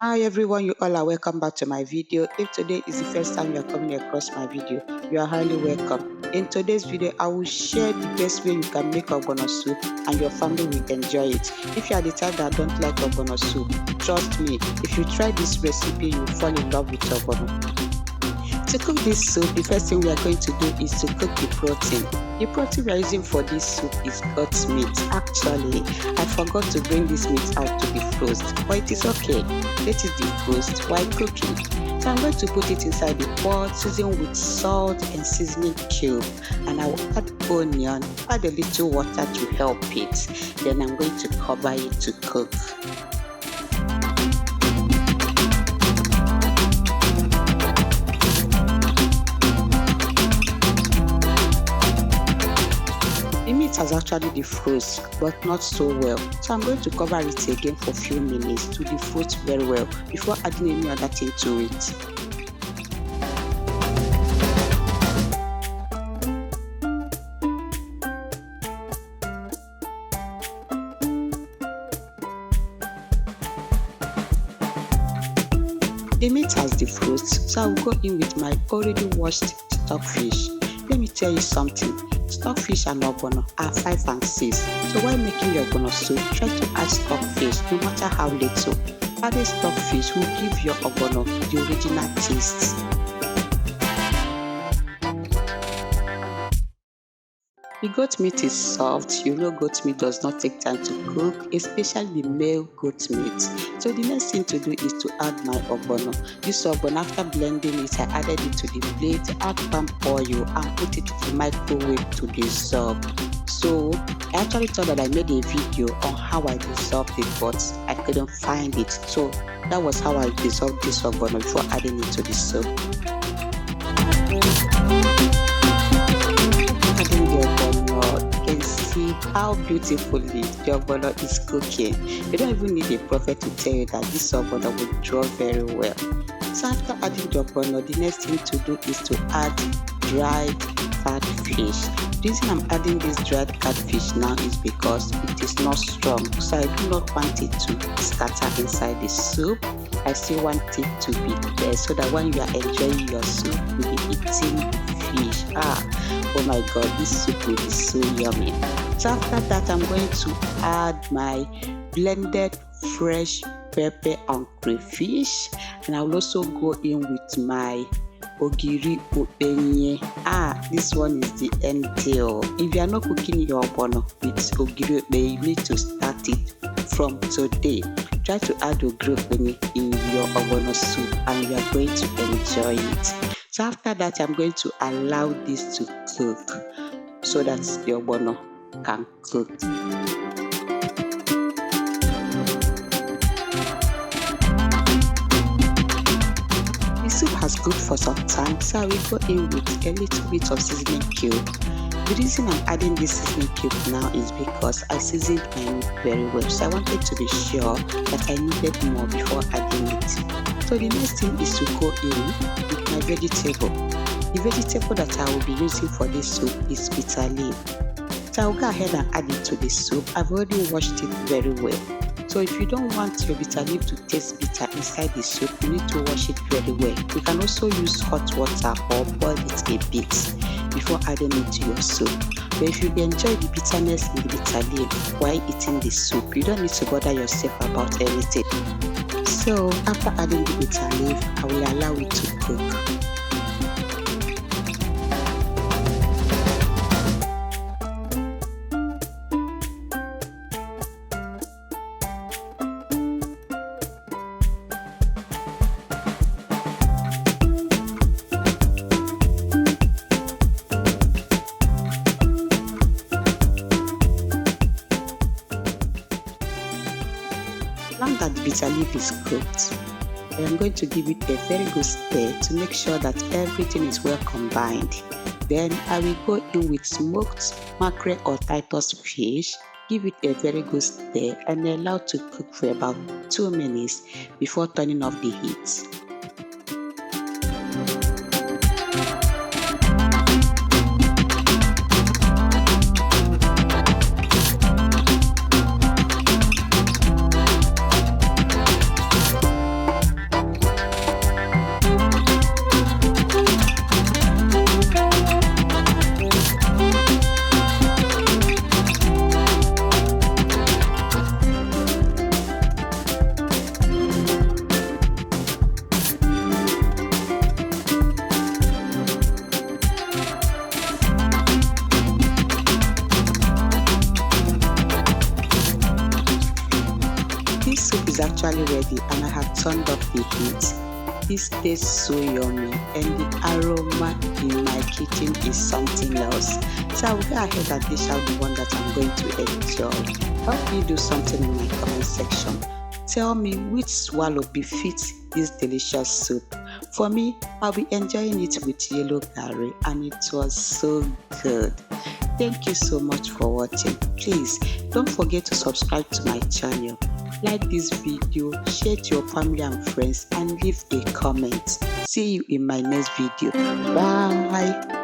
Hi everyone, you all are welcome back to my video. If today is the first time you are coming across my video, you are highly welcome. In today's video, I will share the best way you can make ogbono soup and your family will enjoy it. If you are the type that don't like ogbono soup, trust me, if you try this recipe, you will fall in love with ogbono. To cook this soup, the first thing we are going to do is to cook the protein. The protein we are using for this soup is goat meat. Actually, I forgot to bring this meat out to defrost, but it is okay. Let it defrost while cooking. So I'm going to put it inside the pot, season with salt and seasoning cube, and I will add onion, add a little water to help it. Then I'm going to cover it to cook. The meat has actually defrosted, but not so well. So I'm going to cover it again for a few minutes to defrost very well before adding any other thing to it. The meat has defrosted, so I will go in with my already washed stockfish. Let me tell you something. Stockfish and ogbono are 5 and 6. So while making your ogbono soup, try to add stockfish no matter how little. Adding stockfish will give your ogbono the original taste. The goat meat is soft. You know goat meat does not take time to cook, especially the male goat meat. So the next thing to do is to add my ogbono. This ogbono, after blending it, I added it to the plate, add palm oil and put it in the microwave to dissolve. So I actually thought that I made a video on how I dissolved it, but I couldn't find it. So that was how I dissolved this ogbono before adding it to the soup. How beautifully the ogbono is cooking. You don't even need a prophet to tell you that this ogbono will draw very well. So after adding the ogbono, the next thing to do is to add dried catfish. The reason I'm adding this dried catfish now is because it is not strong, so I do not want it to scatter inside the soup. I still want it to be there so that when you are enjoying your soup, you'll be eating fish. Oh my god, this soup will be so yummy. So after that, I'm going to add my blended fresh pepper and crayfish, and I will also go in with my ogiri obenye. This one is the end deal. If you are not cooking your ogbono with ogiri obenye, you need to start it from today. Try to add ogiri obenye in your ogbono soup and you are going to enjoy it. So after that, I'm going to allow this to cook so that the ogbono can cook. The soup has cooked for some time, so I will go in with a little bit of seasoning cube. The reason I'm adding this seasoning cube now is because I seasoned my meat very well, so I wanted to be sure that I needed more before adding it. So the next thing is to go in with my vegetable. The vegetable that I will be using for this soup is bitter leaf. So I'll go ahead and add it to the soup. I've already washed it very well. So if you don't want your bitter leaf to taste bitter inside the soup, you need to wash it very well. You can also use hot water or boil it a bit before adding it to your soup. But if you enjoy the bitterness in the bitter leaf while eating the soup, you don't need to bother yourself about anything. So after adding the bitter leaf, I will allow it to cook. Now that the bitter leaf is cooked, I am going to give it a very good stir to make sure that everything is well combined. Then I will go in with smoked mackerel or Titus fish, give it a very good stir and allow to cook for about 2 minutes before turning off the heat. totally ready and I have turned up the heat. This tastes so yummy and the aroma in my kitchen is something else. So I will go ahead and dish out the one that I'm going to enjoy. Help me do something in my comment section. Tell me which swallow befits this delicious soup. For me, I'll be enjoying it with yellow curry and it was so good. Thank you so much for watching. Please don't forget to subscribe to my channel. Like this video, share to your family and friends and leave a comment. See you in my next video. Bye.